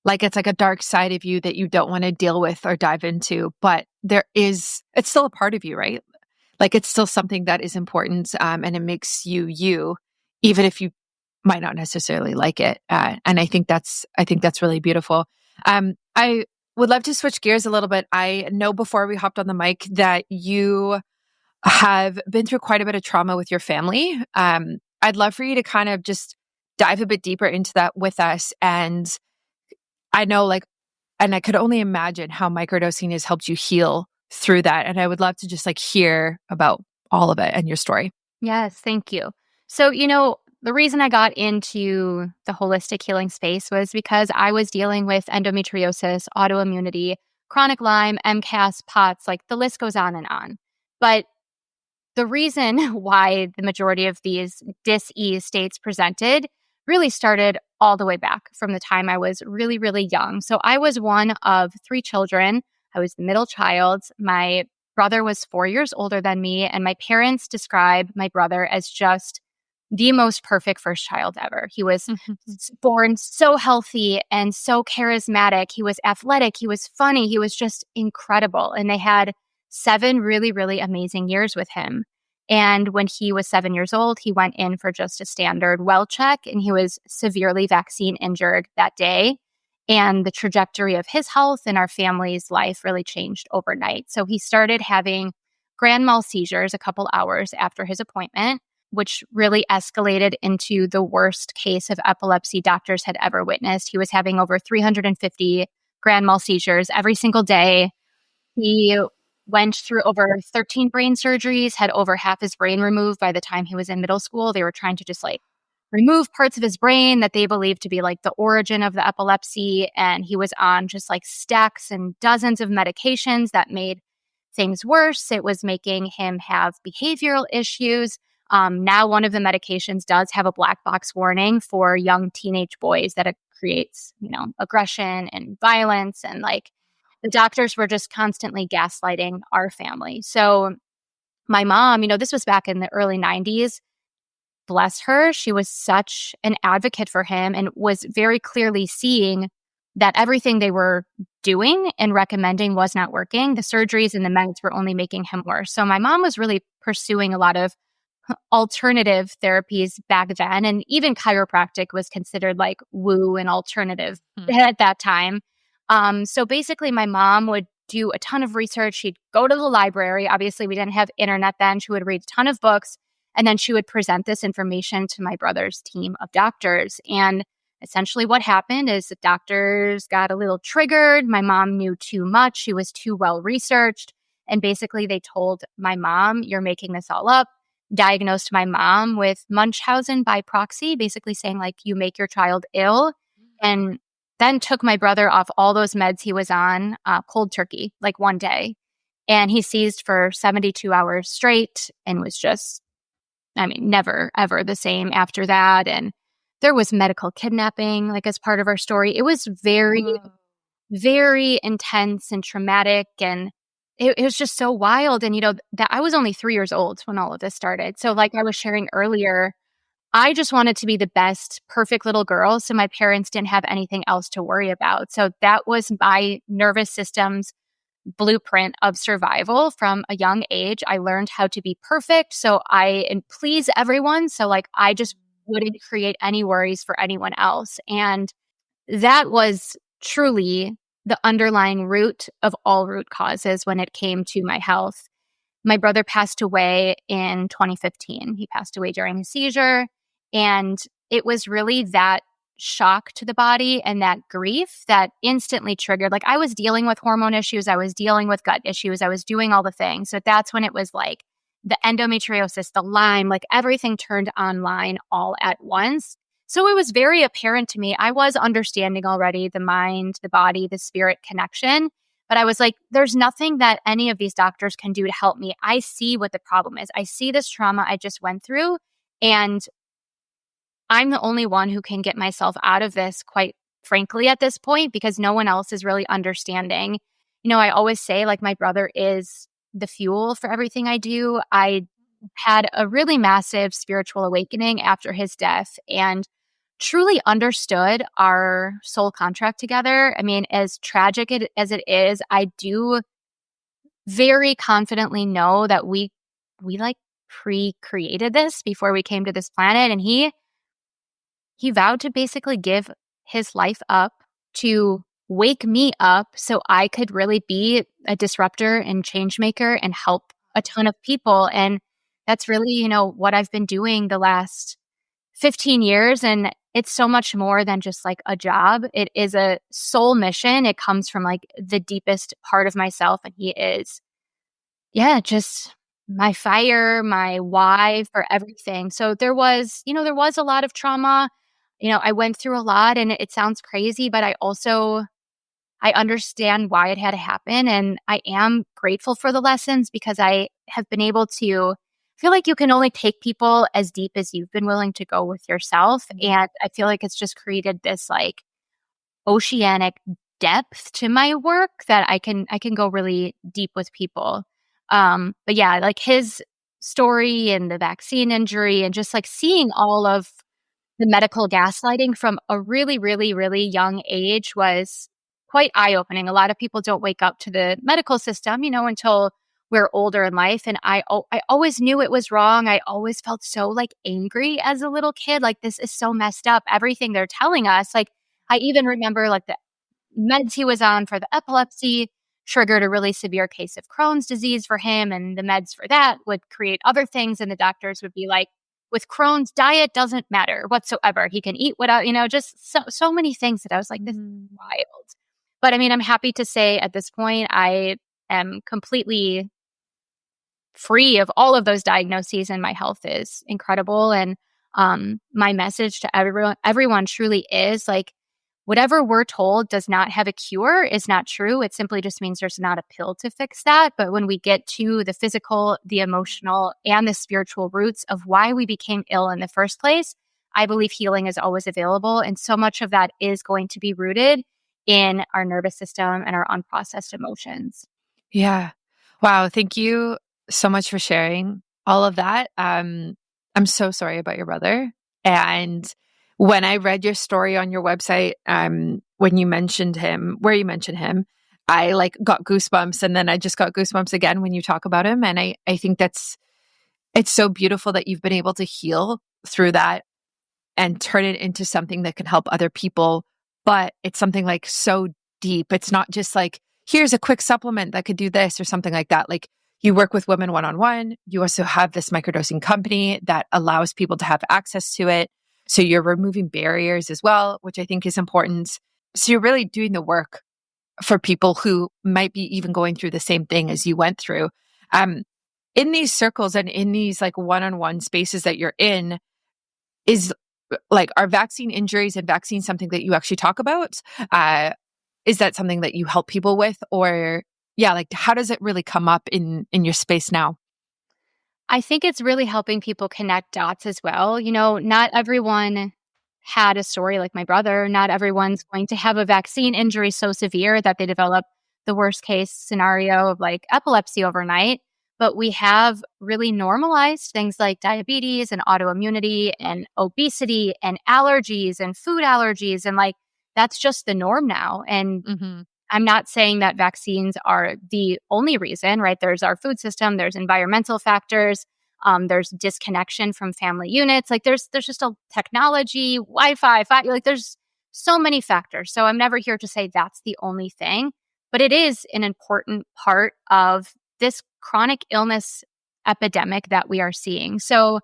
Like it's like a dark side of you that you don't want to deal with or dive into, but it's still a part of you, right? Like it's still something that is important, and it makes you, even if you might not necessarily like it. And I think that's really beautiful. I would love to switch gears a little bit. I know before we hopped on the mic that you have been through quite a bit of trauma with your family. I'd love for you to kind of just dive a bit deeper into that with us. And I know and I could only imagine how microdosing has helped you heal through that. And I would love to just hear about all of it and your story. Yes, thank you. So, the reason I got into the holistic healing space was because I was dealing with endometriosis, autoimmunity, chronic Lyme, MCAS, POTS, the list goes on and on. But the reason why the majority of these dis-ease states presented really started all the way back from the time I was really, really young. So I was one of 3 children. I was the middle child. My brother was 4 years older than me, and my parents describe my brother as just the most perfect first child ever. He was born so healthy and so charismatic. He was athletic. He was funny. He was just incredible. And they had 7 really, really amazing years with him. And when he was 7 years old, he went in for just a standard well check, and he was severely vaccine injured that day. And the trajectory of his health and our family's life really changed overnight. So he started having grand mal seizures a couple hours after his appointment, which really escalated into the worst case of epilepsy doctors had ever witnessed. He was having over 350 grand mal seizures every single day. He went through over 13 brain surgeries, had over half his brain removed by the time he was in middle school. They were trying to just remove parts of his brain that they believed to be the origin of the epilepsy. And he was on just stacks and dozens of medications that made things worse. It was making him have behavioral issues. Now one of the medications does have a black box warning for young teenage boys that it creates, aggression and violence. And the doctors were just constantly gaslighting our family. So my mom, this was back in the early 90s. Bless her, she was such an advocate for him and was very clearly seeing that everything they were doing and recommending was not working. The surgeries and the meds were only making him worse. So my mom was really pursuing a lot of alternative therapies back then. And even chiropractic was considered woo and alternative at that time. So basically, my mom would do a ton of research. She'd go to the library. Obviously, we didn't have internet then. She would read a ton of books. And then she would present this information to my brother's team of doctors. And essentially what happened is the doctors got a little triggered. My mom knew too much. She was too well researched. And basically they told my mom, "You're making this all up." Diagnosed my mom with Munchausen by proxy, basically saying you make your child ill. And then took my brother off all those meds he was on, cold turkey, one day. And he seized for 72 hours straight and was just, never, ever the same after that. And there was medical kidnapping, as part of our story. It was very very intense and traumatic. And it was just so wild. And, that I was only 3 years old when all of this started. So like I was sharing earlier, I just wanted to be the best, perfect little girl. So my parents didn't have anything else to worry about. So that was my nervous system's blueprint of survival from a young age. I learned how to be perfect. And please everyone. So like I just wouldn't create any worries for anyone else. And that was truly the underlying root of all root causes when it came to my health. My brother passed away in 2015. He passed away during a seizure. And it was really that shock to the body and that grief that instantly triggered. Like I was dealing with hormone issues, I was dealing with gut issues, I was doing all the things. So that's when it was like the endometriosis, the Lyme, like everything turned online all at once. So it was very apparent to me. I was understanding already the mind, the body, the spirit connection. But I was like, there's nothing that any of these doctors can do to help me. I see what the problem is. I see this trauma I just went through. And I'm the only one who can get myself out of this, quite frankly, at this point, because no one else is really understanding. I always say, like, my brother is the fuel for everything I do. I had a really massive spiritual awakening after his death and truly understood our soul contract together. I mean, as tragic as it is, I do very confidently know that we like pre-created this before we came to this planet. And he vowed to basically give his life up to wake me up so I could really be a disruptor and change maker and help a ton of people. And that's really, what I've been doing the last 15 years. And it's so much more than just like a job. It is a soul mission. It comes from like the deepest part of myself. And he is, just my fire, my why for everything. So there was a lot of trauma. I went through a lot and it sounds crazy, but I understand why it had to happen. And I am grateful for the lessons because I have been able to feel like you can only take people as deep as you've been willing to go with yourself. And I feel like it's just created this like oceanic depth to my work that I can go really deep with people. But yeah, like his story and the vaccine injury and just like seeing all of the medical gaslighting from a really, really, really young age was quite eye-opening. A lot of people don't wake up to the medical system, until we're older in life. And I always knew it was wrong. I always felt so like angry as a little kid. Like, this is so messed up. Everything they're telling us. Like, I even remember like the meds he was on for the epilepsy triggered a really severe case of Crohn's disease for him. And the meds for that would create other things. And the doctors would be like, with Crohn's, diet doesn't matter whatsoever. He can eat without, just so many things that I was like, this is wild. But I mean, I'm happy to say at this point, I am completely free of all of those diagnoses and my health is incredible. And my message to everyone truly is like, whatever we're told does not have a cure is not true. It simply just means there's not a pill to fix that. But when we get to the physical, the emotional, and the spiritual roots of why we became ill in the first place, I believe healing is always available. And so much of that is going to be rooted in our nervous system and our unprocessed emotions. Yeah. Wow. Thank you so much for sharing all of that. I'm so sorry about your brother. And when I read your story on your website, when you mentioned him, I like got goosebumps, and then I just got goosebumps again when you talk about him. And I think it's so beautiful that you've been able to heal through that and turn it into something that can help other people. But it's something like so deep. It's not just like, here's a quick supplement that could do this or something like that. Like, you work with women one-on-one. You also have this microdosing company that allows people to have access to it. So you're removing barriers as well, which I think is important. So you're really doing the work for people who might be even going through the same thing as you went through. In these circles and in these like one-on-one spaces that you're in, is like, are vaccine injuries and vaccines something that you actually talk about? Is that something that you help people with? Or like, how does it really come up in your space now? I think it's really helping people connect dots as well. Not everyone had a story like my brother. Not everyone's going to have a vaccine injury so severe that they develop the worst case scenario of like epilepsy overnight. But we have really normalized things like diabetes and autoimmunity and obesity and allergies and food allergies. And like, that's just the norm now. And Mm-hmm. I'm not saying that vaccines are the only reason, right? There's our food system, there's environmental factors, there's disconnection from family units. Like there's just a technology, Wi-Fi, like there's so many factors. So I'm never here to say that's the only thing, but it is an important part of this chronic illness epidemic that we are seeing. So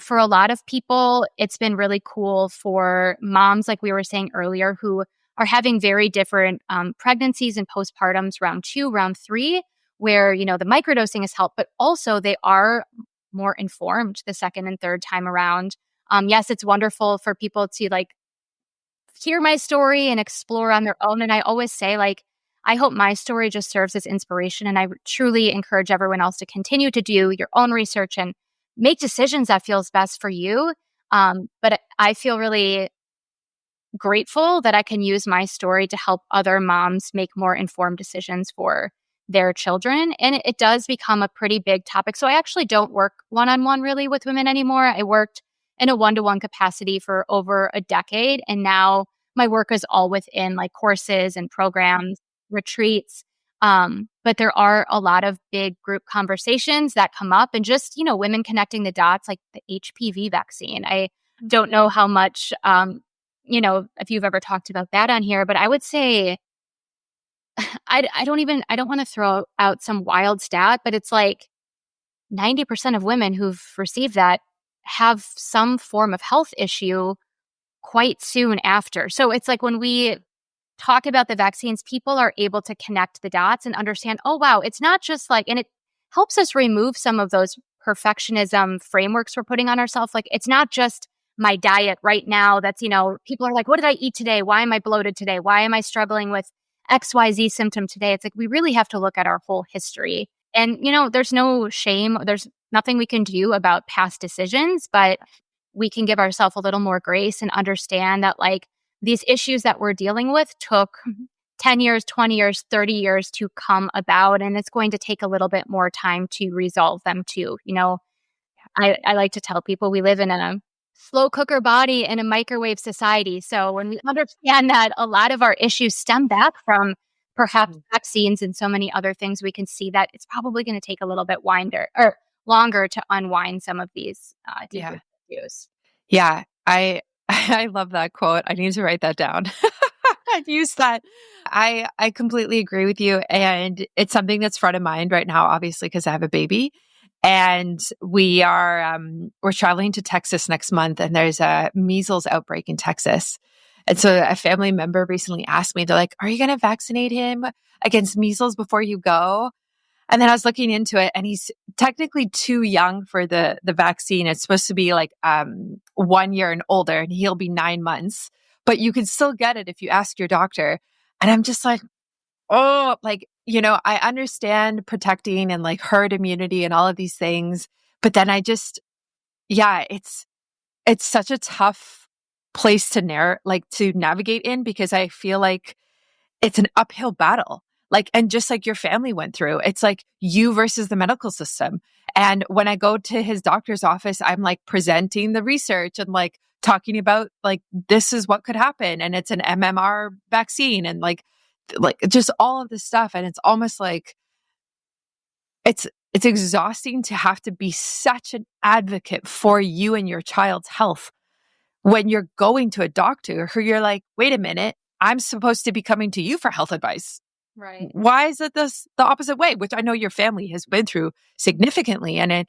for a lot of people, it's been really cool for moms, like we were saying earlier, who are having very different pregnancies and postpartums, round 2, round 3, where, you know, the microdosing has helped, but also they are more informed the second and third time around. Yes, it's wonderful for people to like hear my story and explore on their own. And I always say, like, I hope my story just serves as inspiration. And I truly encourage everyone else to continue to do your own research and make decisions that feels best for you. But I feel really grateful that I can use my story to help other moms make more informed decisions for their children. And it does become a pretty big topic. So I actually don't work one-on-one really with women anymore. I worked in a one-to-one capacity for over a decade. And now my work is all within like courses and programs, retreats. But there are a lot of big group conversations that come up and just, you know, women connecting the dots, like the HPV vaccine. I don't know how much, you know, if you've ever talked about that on here, but I would say I don't want to throw out some wild stat, but it's like 90% of women who've received that have some form of health issue quite soon after. So it's like when we talk about the vaccines, people are able to connect the dots and understand, oh, wow, it's not just like, and it helps us remove some of those perfectionism frameworks we're putting on ourselves. Like, it's not just my diet right now. That's, you know, people are like, what did I eat today? Why am I bloated today? Why am I struggling with XYZ symptom today? It's like, we really have to look at our whole history. And, you know, there's no shame. There's nothing we can do about past decisions, but we can give ourselves a little more grace and understand that like these issues that we're dealing with took 10 years, 20 years, 30 years to come about. And it's going to take a little bit more time to resolve them too. You know, I like to tell people we live in a slow cooker body in a microwave society. So when we understand that a lot of our issues stem back from perhaps vaccines and so many other things, we can see that it's probably going to take a little bit longer to unwind some of these deeper issues. Yeah. I love that quote. I need to write that down. I've used that. I completely agree with you. And it's something that's front of mind right now, obviously, because I have a baby. And we're traveling to Texas next month, and there's a measles outbreak in Texas. And so a family member recently asked me, they're like, are you going to vaccinate him against measles before you go? And then I was looking into it, and he's technically too young for the vaccine. It's supposed to be like 1 year and older, and he'll be 9 months. But you can still get it if you ask your doctor. And I'm just like, oh, like, you know, I understand protecting and like herd immunity and all of these things. But then it's such a tough place to navigate in, because I feel like it's an uphill battle. Like, and just like your family went through, it's like you versus the medical system. And when I go to his doctor's office, I'm like presenting the research and like talking about like, this is what could happen. And it's an MMR vaccine and like just all of this stuff. And it's almost like it's exhausting to have to be such an advocate for you and your child's health when you're going to a doctor who you're like, wait a minute, I'm supposed to be coming to you for health advice. Right. Why is it the opposite way? Which I know your family has been through significantly. I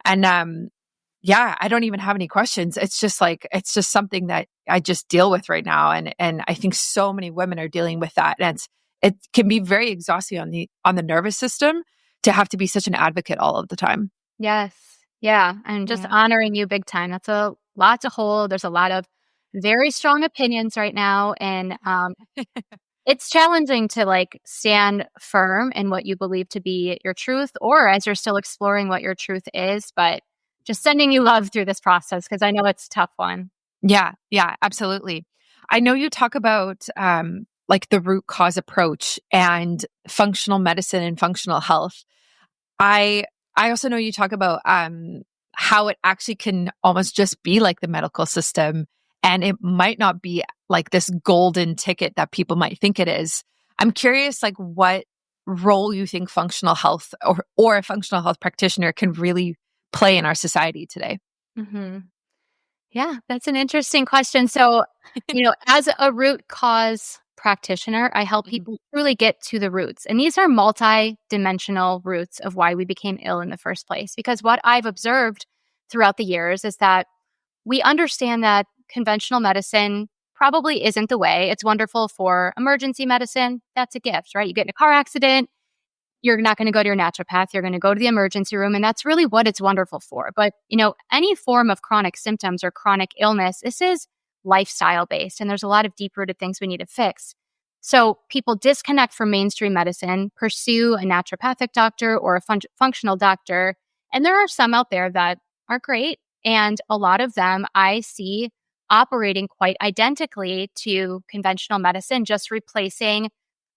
don't even have any questions. It's just something that I just deal with right now. And I think so many women are dealing with that. And it can be very exhausting on the nervous system to have to be such an advocate all of the time. Yes. Yeah. I'm just honoring you big time. That's a lot to hold. There's a lot of very strong opinions right now. And it's challenging to like stand firm in what you believe to be your truth, or as you're still exploring what your truth is, but just sending you love through this process, because I know it's a tough one. Yeah, yeah, absolutely. I know you talk about like the root cause approach and functional medicine and functional health. I I also know you talk about how it actually can almost just be like the medical system, and it might not be like this golden ticket that people might think it is. I'm curious, like what role you think functional health or a functional health practitioner can really play in our society today. Hmm. Yeah, that's an interesting question. So, as a root cause practitioner, I help Mhm. people truly get to the roots. And these are multi-dimensional roots of why we became ill in the first place. Because what I've observed throughout the years is that we understand that conventional medicine probably isn't the way. It's wonderful for emergency medicine. That's a gift, right? You get in a car accident, you're not going to go to your naturopath. You're going to go to the emergency room. And that's really what it's wonderful for. But, any form of chronic symptoms or chronic illness, this is lifestyle based. And there's a lot of deep rooted things we need to fix. So people disconnect from mainstream medicine, pursue a naturopathic doctor or a functional doctor. And there are some out there that are great. And a lot of them I see operating quite identically to conventional medicine, just replacing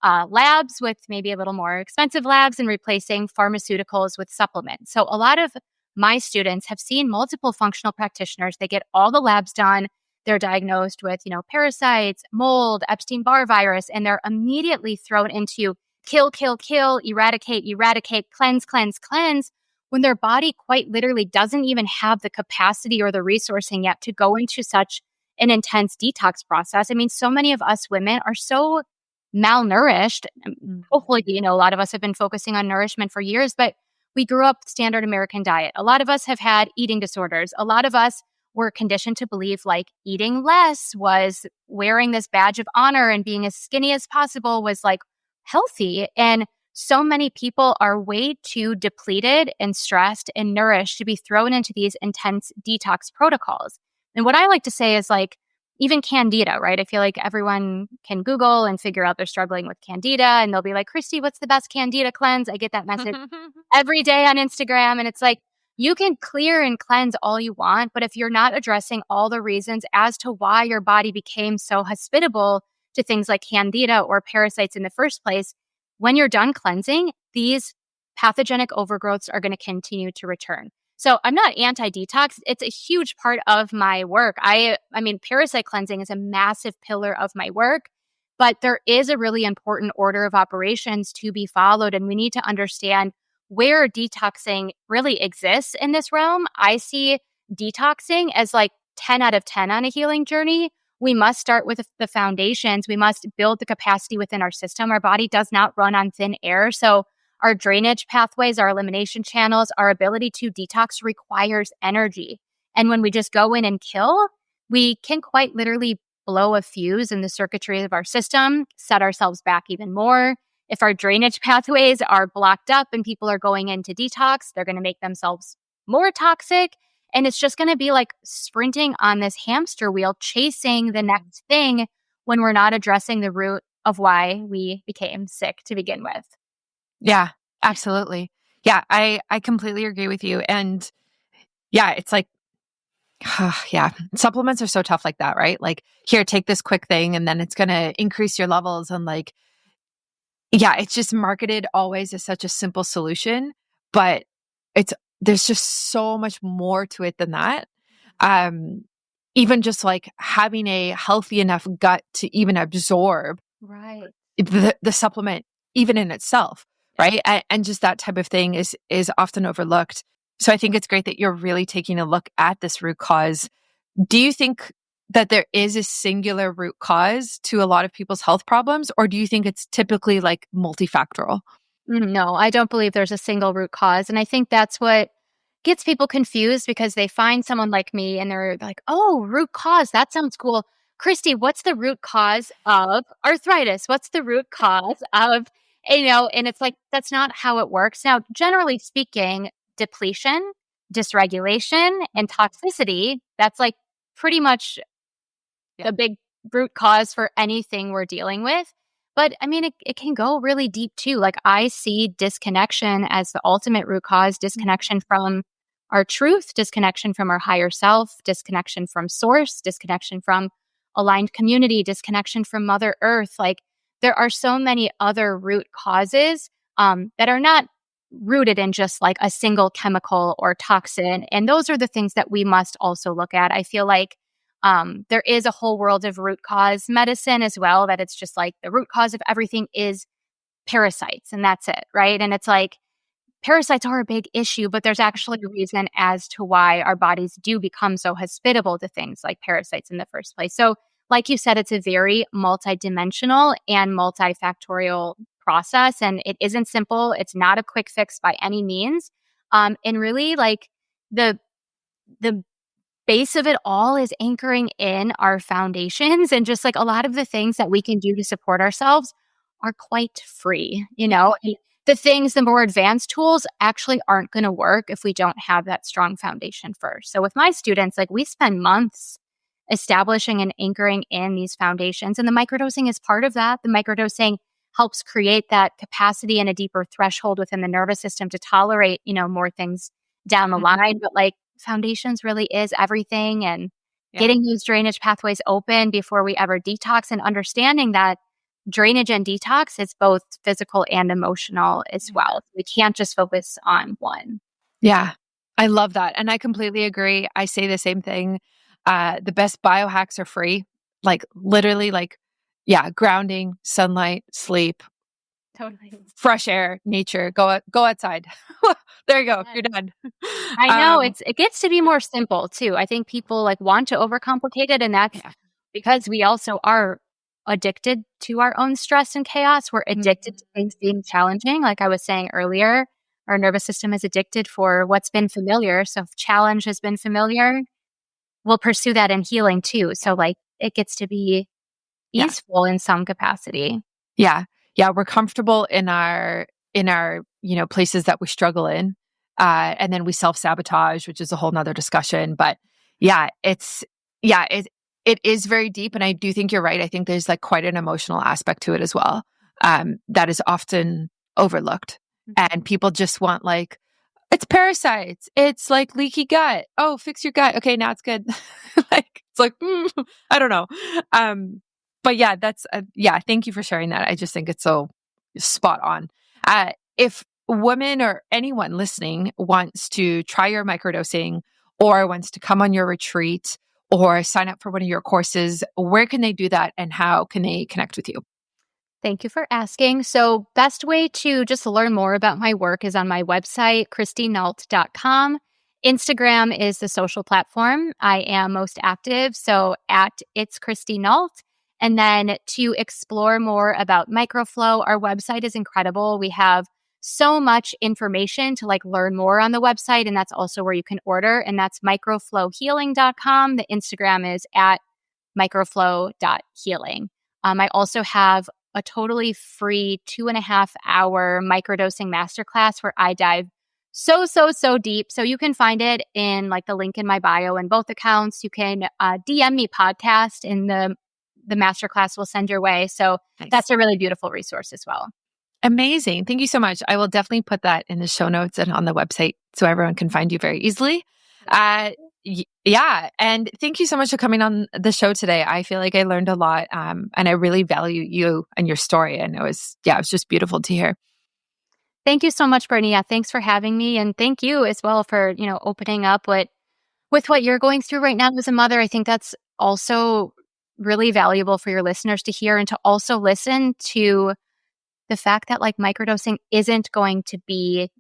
labs with maybe a little more expensive labs and replacing pharmaceuticals with supplements. So a lot of my students have seen multiple functional practitioners. They get all the labs done. They're diagnosed with, parasites, mold, Epstein-Barr virus, and they're immediately thrown into kill, kill, kill, eradicate, eradicate, cleanse, cleanse, cleanse, when their body quite literally doesn't even have the capacity or the resourcing yet to go into such an intense detox process. I mean, so many of us women are so malnourished. Hopefully, a lot of us have been focusing on nourishment for years, but we grew up standard American diet. A lot of us have had eating disorders. A lot of us were conditioned to believe like eating less was wearing this badge of honor and being as skinny as possible was like healthy. And so many people are way too depleted and stressed and nourished to be thrown into these intense detox protocols. And what I like to say is like, even candida, right? I feel like everyone can Google and figure out they're struggling with candida and they'll be like, Christy, what's the best candida cleanse? I get that message every day on Instagram. And it's like, you can clear and cleanse all you want, but if you're not addressing all the reasons as to why your body became so hospitable to things like candida or parasites in the first place, when you're done cleansing, these pathogenic overgrowths are going to continue to return. So I'm not anti-detox. It's a huge part of my work. I mean, parasite cleansing is a massive pillar of my work, but there is a really important order of operations to be followed. And we need to understand where detoxing really exists in this realm. I see detoxing as like 10 out of 10 on a healing journey. We must start with the foundations. We must build the capacity within our system. Our body does not run on thin air. So our drainage pathways, our elimination channels, our ability to detox requires energy. And when we just go in and kill, we can quite literally blow a fuse in the circuitry of our system, set ourselves back even more. If our drainage pathways are blocked up and people are going into detox, they're going to make themselves more toxic. And it's just going to be like sprinting on this hamster wheel, chasing the next thing when we're not addressing the root of why we became sick to begin with. Yeah, absolutely. Yeah, I completely agree with you. And yeah, it's like, yeah, supplements are so tough like that, right? Like, here, take this quick thing and then it's going to increase your levels. And like, yeah, it's just marketed always as such a simple solution, but there's just so much more to it than that. Um, Even just like having a healthy enough gut to even absorb Right. the supplement even in itself, right? And just that type of thing is often overlooked. So I think it's great that you're really taking a look at this root cause. Do you think that there is a singular root cause to a lot of people's health problems, or do you think it's typically like multifactorial? No, I don't believe there's a single root cause. And I think that's what gets people confused because they find someone like me and they're like, oh, root cause, that sounds cool. Christy, what's the root cause of arthritis? What's the root cause of, and it's like, that's not how it works. Now, generally speaking, depletion, dysregulation, and toxicity, that's like pretty much Yeah. the big root cause for anything we're dealing with. But I mean, it can go really deep too. Like I see disconnection as the ultimate root cause, disconnection from our truth, disconnection from our higher self, disconnection from source, disconnection from aligned community, disconnection from Mother Earth. Like there are so many other root causes that are not rooted in just like a single chemical or toxin. And those are the things that we must also look at. I feel like there is a whole world of root cause medicine as well, that it's just like the root cause of everything is parasites and that's it, right? And it's like parasites are a big issue, but there's actually a reason as to why our bodies do become so hospitable to things like parasites in the first place. So, like you said, it's a very multidimensional and multifactorial process, and it isn't simple. It's not a quick fix by any means. And really, like the base of it all is anchoring in our foundations, and just like a lot of the things that we can do to support ourselves are quite free, you know? And the things, the more advanced tools actually aren't going to work if we don't have that strong foundation first. So with my students, like we spend months establishing and anchoring in these foundations, and the microdosing is part of that. The microdosing helps create that capacity and a deeper threshold within the nervous system to tolerate, you know, more things down the line. But like foundations really is everything, and getting those drainage pathways open before we ever detox, and understanding that drainage and detox is both physical and emotional as well. We can't just focus on one. Yeah, I love that. And I completely agree. I say the same thing. The best biohacks are free, like literally like, grounding, sunlight, sleep, Totally. fresh air, nature, go outside. There you go. You're done. I know it gets to be more simple too. I think people like want to overcomplicate it, and that's because we also are addicted to our own stress and chaos. We're addicted to things being challenging. Like I was saying earlier, our nervous system is addicted for what's been familiar. So if challenge has been familiar, we'll pursue that in healing too. So like it gets to be easeful in some capacity. Yeah. Yeah. We're comfortable in our, places that we struggle in. And then we self-sabotage, which is a whole nother discussion. But it is very deep. And I do think you're right. I think there's like quite an emotional aspect to it as well. That is often overlooked. And people just want like, it's parasites. It's like leaky gut. Oh, fix your gut. Okay. Now it's good. It's like, I don't know. But yeah, thank you for sharing that. I just think it's so spot on. If women or anyone listening wants to try your microdosing or wants to come on your retreat or sign up for one of your courses, where can they do that and how can they connect with you? Thank you for asking. So best way to just learn more about my work is on my website, ChristyNault.com. Instagram is the social platform I am most active. So at It's Christy Nault. And then to explore more about microflow, our website is incredible. We have so much information to like learn more on the website. And that's also where you can order. And that's microflowhealing.com. The Instagram is at microflow.healing. I also have a totally free 2.5-hour microdosing masterclass where I dive so deep. So you can find it in like the link in my bio in both accounts. You can DM me podcast in the masterclass will send your way. So That's a really beautiful resource as well. Amazing. Thank you so much. I will definitely put that in the show notes and on the website so everyone can find you very easily. Yeah. And thank you so much for coming on the show today. I feel like I learned a lot. And I really value you and your story. And it was just beautiful to hear. Thank you so much, Bernie. Yeah, thanks for having me. And thank you as well for, opening up with what you're going through right now as a mother. I think that's also really valuable for your listeners to hear, and to also listen to the fact that like microdosing isn't going to be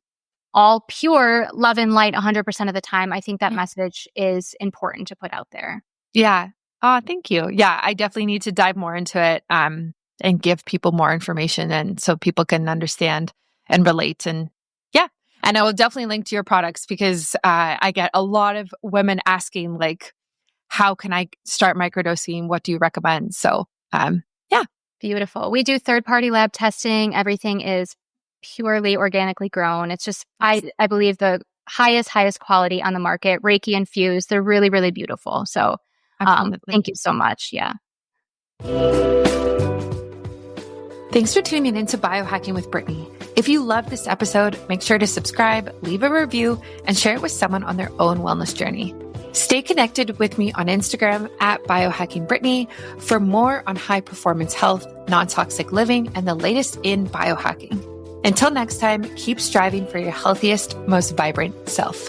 all pure love and light 100% of the time. I think that message is important to put out there. Yeah. Oh, thank you. Yeah, I definitely need to dive more into it and give people more information, and so people can understand and relate. And I will definitely link to your products because I get a lot of women asking like, how can I start microdosing? What do you recommend? So, Beautiful. We do third-party lab testing. Everything is purely organically grown. It's just, I believe, the highest quality on the market, Reiki infused. They're really, really beautiful. So thank you so much. Yeah. Thanks for tuning into Biohacking with Brittany. If you love this episode, make sure to subscribe, leave a review, and share it with someone on their own wellness journey. Stay connected with me on Instagram at biohackingbrittany for more on high performance health, non-toxic living, and the latest in biohacking. Until next time, keep striving for your healthiest, most vibrant self.